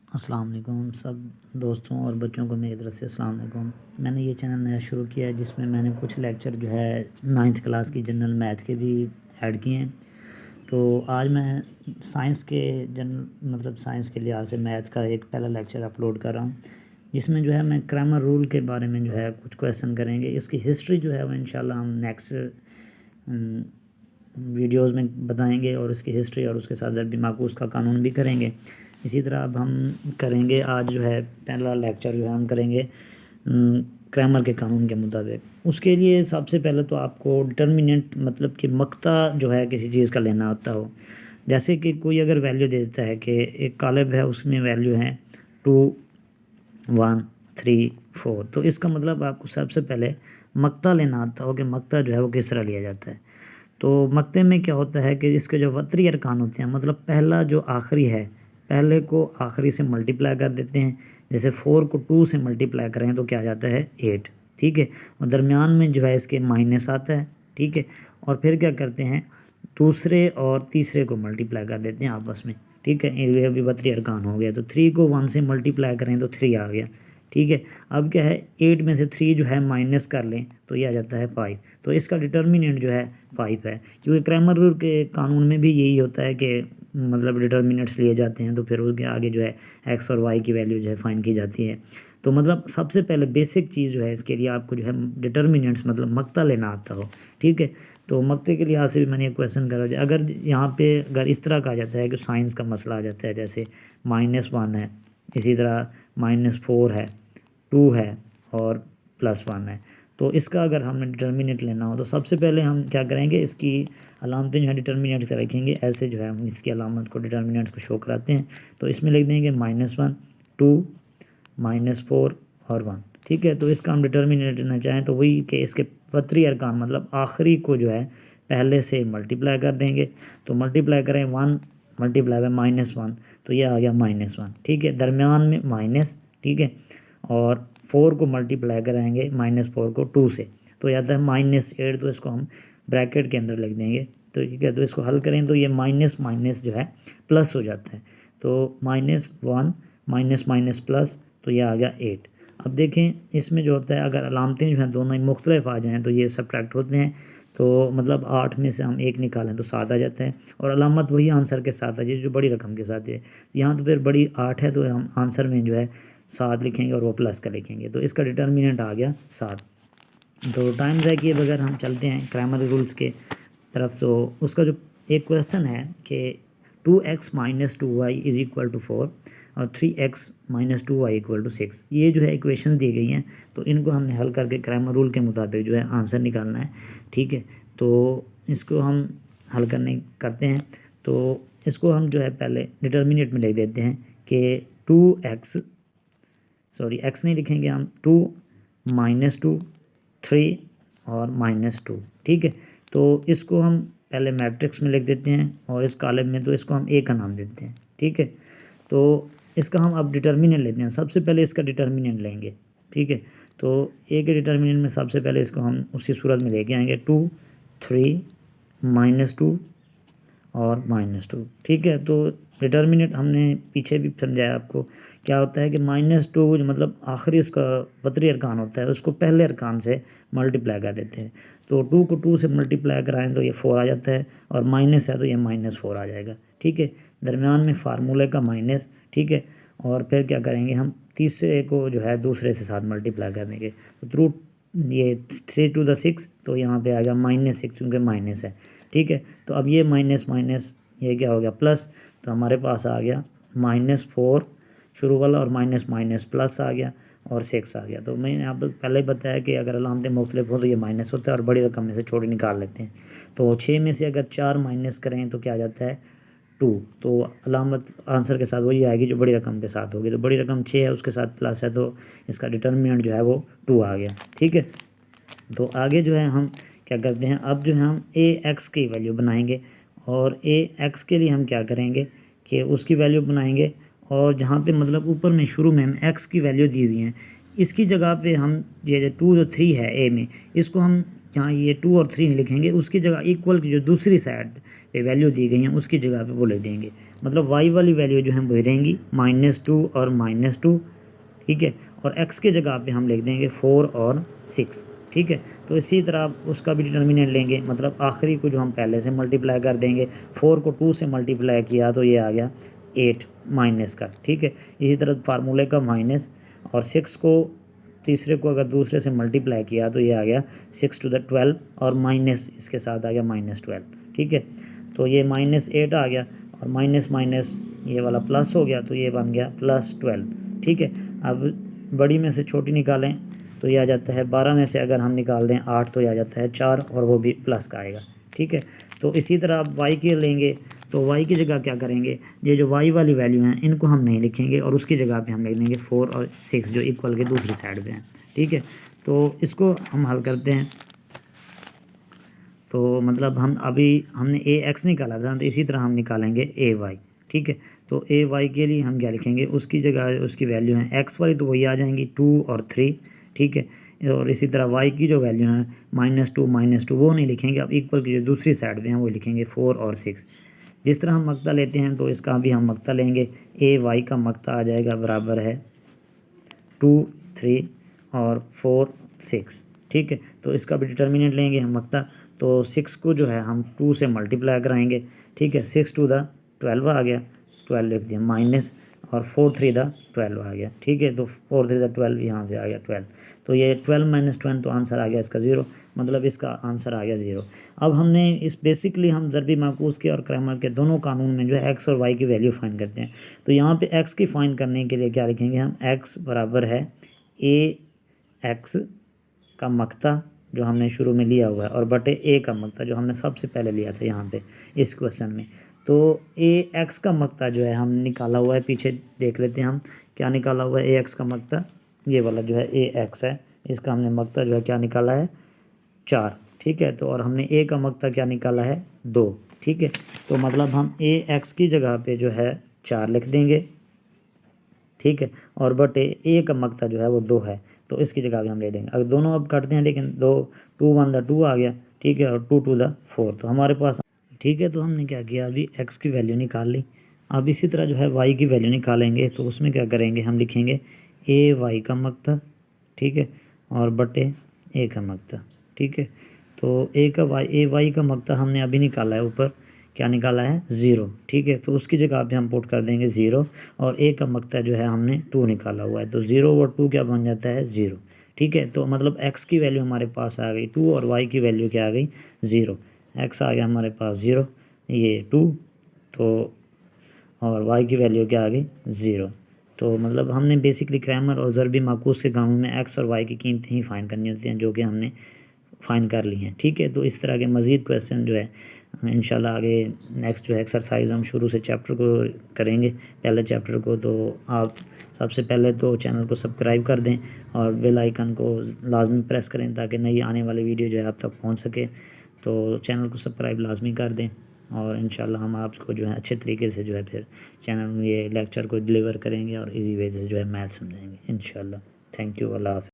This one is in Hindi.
अस्सलाम वालेकुम सब दोस्तों और बच्चों को मेरी तरफ से अस्सलाम वालेकुम। मैंने ये चैनल नया शुरू किया है जिसमें मैंने कुछ लेक्चर जो है 9th क्लास की जनरल मैथ के भी ऐड किए हैं। तो आज मैं साइंस के साइंस के लिहाज से मैथ का एक पहला लेक्चर अपलोड कर रहा हूँ, जिसमें जो है मैं क्रैमर रूल के बारे में जो है कुछ क्वेश्चन करेंगे। इसकी हिस्ट्री जो है वो इंशाल्लाह हम नेक्स्ट वीडियोज़ में बताएंगे और उसकी हिस्ट्री और उसके साथ ज़रबी माकूस का कानून भी करेंगे। इसी तरह अब हम करेंगे आज जो है पहला लेक्चर जो है हम करेंगे क्रैमर के कानून के मुताबिक। उसके लिए सबसे पहले तो आपको डिटर्मिनेंट मतलब कि मक्ता जो है किसी चीज़ का लेना होता हो। जैसे कि कोई अगर वैल्यू दे देता है कि एक कालब है, उसमें वैल्यू है 2 1 3 4, तो इसका मतलब आपको सबसे पहले मक्ता लेना आता हो कि मक्ता जो है वो किस तरह लिया जाता है। तो मक्ते में क्या होता है कि इसके जो वतरी अरकान होते हैं, मतलब पहला जो आखिरी है, पहले को आखिरी से मल्टीप्लाई कर देते हैं। जैसे 4 को 2 से मल्टीप्लाई करें तो क्या आ जाता है 8, ठीक है। और दरमियान में जो है इसके माइनस आता है, ठीक है। और फिर क्या करते हैं, दूसरे और तीसरे को मल्टीप्लाई कर देते हैं आपस में, ठीक है। ये अभी वतरी अरकान हो गया। तो 3 को 1 से मल्टीप्लाई करें तो 3 आ गया, ठीक है। अब क्या है, 8 में से 3 जो है माइनस कर लें तो ये आ जाता है 5। तो इसका डिटर्मिनेंट जो है 5 है, क्योंकि क्रैमर रूल के कानून में भी यही होता है कि मतलब डिटर्मिनेंट्स लिए जाते हैं तो फिर उसके आगे जो है एक्स और वाई की वैल्यू जो है फाइंड की जाती है। तो मतलब सबसे पहले बेसिक चीज़ जो है इसके लिए आपको जो है डिटर्मिनेंट्स मतलब मक्ता लेना आता हो, ठीक है। तो मक्ते के लिहाज से भी मैंने एक क्वेश्चन करा। अगर यहाँ पे अगर इस तरह का आ जाता है कि साइंस का मसला आ जाता है, जैसे -1 है, इसी तरह -4 है, 2 है और +1 है, तो इसका अगर हमने डिटर्मिनेंट लेना हो तो सबसे पहले हम क्या करेंगे, इसकी अलामतें जो है डिटर्मिनेंट से रखेंगे। ऐसे जो है हम इसकी अलामत को डिटर्मिनेंट्स को शो कराते हैं। तो इसमें लिख देंगे -1 2 -4 और 1, ठीक है। तो इसका हम डिटर्मिनेंट लेना चाहें तो वही कि इसके वतरी अरकान मतलब आखिरी को जो है पहले से मल्टीप्लाई कर देंगे। तो मल्टीप्लाई करें 1 मल्टीप्लाई बाय -1 तो ये आ गया -1, ठीक है। दरमियान में माइनस, ठीक है। और 4 को मल्टीप्लाई कराएंगे -4 को 2 से तो आता है -8। तो इसको हम ब्रैकेट के अंदर लिख देंगे, तो ठीक है। तो इसको हल करें तो ये माइनस माइनस जो है प्लस हो जाता है। तो -1 माइनस माइनस प्लस, तो ये आ गया 8। अब देखें इसमें जो होता है, अगर अलामतें जो हैं दोनों ही मुख्तलिफ आ जाएँ तो ये सब्ट्रैक्ट होते हैं। तो मतलब 8 में से हम 1 निकालें तो 7 आ जाता है, और अलामत वही आंसर के साथ आ जाए जो बड़ी रकम के साथ है। यहाँ तो फिर बड़ी 8 है तो हम आंसर में जो है 7 लिखेंगे और वो प्लस का लिखेंगे। तो इसका डिटर्मिनेंट आ गया 7। तो टाइम ज़ाय किए बगैर हम चलते हैं क्रैमर रूल्स के तरफ। तो उसका जो एक क्वेश्चन है कि 2x - 2y = 4 और 3x - 2y = 6, ये जो है इक्वेशन दी गई हैं। तो इनको हमने हल करके क्रैमर रूल के मुताबिक जो है आंसर निकालना है, ठीक है। तो इसको हम हल करते हैं। तो इसको हम जो है पहले डिटर्मिनेंट में लिख देते हैं कि 2x, सॉरी एक्स नहीं लिखेंगे हम, 2 -2 3 और -2, ठीक है। तो इसको हम पहले मैट्रिक्स में लिख देते हैं और इस कॉलम में तो इसको हम ए का नाम देते हैं, ठीक है। तो इसका हम अब डिटर्मिनेंट लेते हैं। सबसे पहले इसका डिटर्मिनेंट लेंगे, ठीक है। तो ए के डिटर्मिनेंट में सबसे पहले इसको हम उसी सूरत में लेके आएंगे 2 3 -2 और -2, ठीक है। तो डिटर्मिनेंट हमने पीछे भी समझाया आपको, क्या होता है कि -2 मतलब आखिरी उसका वतरी अरकान होता है, उसको पहले अरकान से मल्टीप्लाई कर देते हैं। तो 2 को 2 से मल्टीप्लाई कराएं तो ये 4 आ जाता है, और माइनस है तो ये -4 आ जाएगा, ठीक है। दरमियान में फार्मूले का माइनस, ठीक है। और फिर क्या करेंगे, हम तीसरे को जो है दूसरे से साथ मल्टीप्लाई कर देंगे। तो थ्रू ये 3 to the 6, तो यहाँ पे आ गया -6 क्योंकि माइनस है, ठीक है। तो अब ये माइनस माइनस ये क्या हो गया प्लस, तो हमारे पास आ गया -4 शुरू वाला और माइनस माइनस प्लस आ गया और 6 आ गया। तो मैंने आप पहले ही बताया कि अगर अलामतें मुख्तलिफ हो तो ये माइनस होता है और बड़ी रकम में से छोटी निकाल लेते हैं। तो 6 में से अगर 4 माइनस करें तो क्या आ जाता है 2। तो अलामत आंसर के साथ वही आएगी जो बड़ी रकम के साथ होगी। तो बड़ी रकम 6 है, उसके साथ प्लस है, तो इसका डिटर्मिनेंट जो है वो 2 आ गया, ठीक है। तो आगे जो है हम क्या करते हैं, अब जो है हम ए एक्स की वैल्यू बनाएंगे। और ए एक्स के लिए हम क्या करेंगे कि उसकी वैल्यू बनाएंगे, और जहाँ पे मतलब ऊपर में शुरू में हम एक्स की वैल्यू दी हुई है, इसकी जगह पे हम ये जो 2 जो 3 है ए में, इसको हम यहाँ ये 2 और 3 नहीं लिखेंगे, उसकी जगह इक्वल की जो दूसरी साइड पे वैल्यू दी गई हैं उसकी जगह पे वो ले देंगे। मतलब y वाली वैल्यू जो है वो रहेंगी -2 और -2, ठीक है, और x की जगह पे हम लिख देंगे 4 और 6, ठीक है। तो इसी तरह आप उसका भी डिटर्मिनेंट लेंगे, मतलब आखिरी को जो हम पहले से मल्टीप्लाई कर देंगे, 4 को 2 से मल्टीप्लाई किया तो ये आ गया 8 माइनस का, ठीक है। इसी तरह फार्मूले का माइनस, और 6 को तीसरे को अगर दूसरे से मल्टीप्लाई किया तो ये आ गया 6 टू द 12 और माइनस इसके साथ आ गया -12, ठीक है। तो ये -8 आ गया और माइनस माइनस ये वाला प्लस हो गया तो ये बन गया +12, ठीक है। अब बड़ी में से छोटी निकालें तो ये आ जाता है 12 में से अगर हम निकाल दें 8 तो ये आ जाता है 4 और वो भी प्लस का आएगा, ठीक है। तो इसी तरह आप y के लेंगे तो y की जगह क्या करेंगे, ये जो y वाली वैल्यू हैं इनको हम नहीं लिखेंगे और उसकी जगह पे हम लिख देंगे 4 और 6 जो इक्वल के दूसरी साइड पे हैं, ठीक है। तो इसको हम हल करते हैं। तो मतलब हम अभी हमने ax निकाला था तो इसी तरह हम निकालेंगे ay, ठीक है। तो ay के लिए हम क्या लिखेंगे, उसकी जगह उसकी वैल्यू है x वाली तो वही आ जाएंगी 2 और 3, ठीक है। और इसी तरह y की जो वैल्यू है -2 वो नहीं लिखेंगे, अब इक्वल की जो दूसरी साइड पे हैं वो लिखेंगे 4 और 6। जिस तरह हम मक्ता लेते हैं तो इसका भी हम मक्ता लेंगे, ay का मक्ता आ जाएगा बराबर है 2 3 और 4 6, ठीक है। तो इसका भी डिटर्मिनेंट लेंगे हम मक्ता, तो 6 को जो है हम 2 से मल्टीप्लाई कराएंगे, ठीक है। 6 टू द 12 आ गया, 12 लिख दिया माइनस, और 4 3 द 12 आ गया, ठीक है। तो 4 3 द 12 यहाँ पे आ गया 12, तो ये 12 - 12 तो आंसर आ गया इसका 0, मतलब इसका आंसर आ गया 0। अब हमने इस बेसिकली हम ज़रबी माकूस के और क्रैमर के दोनों कानून में जो है x और y की वैल्यू फाइंड करते हैं। तो यहाँ पे x की फाइंड करने के लिए क्या लिखेंगे हम, x बराबर है ax का मक्ता जो हमने शुरू में लिया हुआ है और बटे a का मक्ता जो हमने सबसे पहले लिया था यहाँ पे इस क्वेश्चन में। तो ax का मक्ता जो है हम निकाला हुआ है, पीछे देख लेते हैं हम क्या निकाला हुआ है। ax का मक्ता ये वाला जो है ax है, इसका हमने मक्ता जो है क्या निकाला है 4, ठीक है। तो और हमने a का मक्ता क्या निकाला है 2, ठीक है। तो मतलब हम ax की जगह पे जो है 4 लिख देंगे, ठीक है, और बटे a का मक्ता जो है वो 2 है तो इसकी जगह भी हम ले देंगे। अगर दोनों अब काटते हैं, लेकिन 2 2 1 द 2 आ गया, ठीक है, और 2 2 द 4 तो हमारे पास, ठीक है। तो हमने क्या किया, अभी x की वैल्यू निकाल ली। अब इसी तरह जो है y की वैल्यू निकालेंगे तो उसमें क्या करेंगे, हम लिखेंगे ay का मक्ता, ठीक है, और बटे a का मक्ता, ठीक है। तो ay का मक्ता हमने अभी निकाला है, ऊपर क्या निकाला है 0, ठीक है। तो उसकी जगह पे हम पुट कर देंगे 0, और a का मक्ता जो है हमने 2 निकाला हुआ है, तो 0 और 2 क्या बन जाता है 0, ठीक है। तो मतलब x की वैल्यू हमारे पास आ गई 2 और y की वैल्यू क्या आ गई 0, x आ गया हमारे पास 0, ये 2, तो और y की वैल्यू क्या आ गई 0। तो मतलब हमने बेसिकली क्रैमर और ज़रबी माकूस के कानून में x और y की कीमतें ही फाइंड करनी होती हैं, जो कि हमने फाइंड कर ली हैं, ठीक है। तो इस तरह के मज़ीद क्वेश्चन जो है इंशाल्लाह आगे नेक्स्ट जो है एक्सरसाइज हम शुरू से चैप्टर को करेंगे, पहले चैप्टर को। तो आप सबसे पहले तो चैनल को सब्सक्राइब कर दें और बेल आइकन को लाजमी प्रेस करें ताकि नई आने वाली वीडियो जो है आप तक पहुंच सके। तो चैनल को सब्सक्राइब लाजमी कर दें और इंशाल्लाह हम आपको जो है अच्छे तरीके से जो है फिर चैनल में ये लेक्चर को डिलीवर करेंगे और इजी वे से जो है मैथ समझाएंगे इंशाल्लाह। थैंक यू, अल्लाह हाफ़िज़।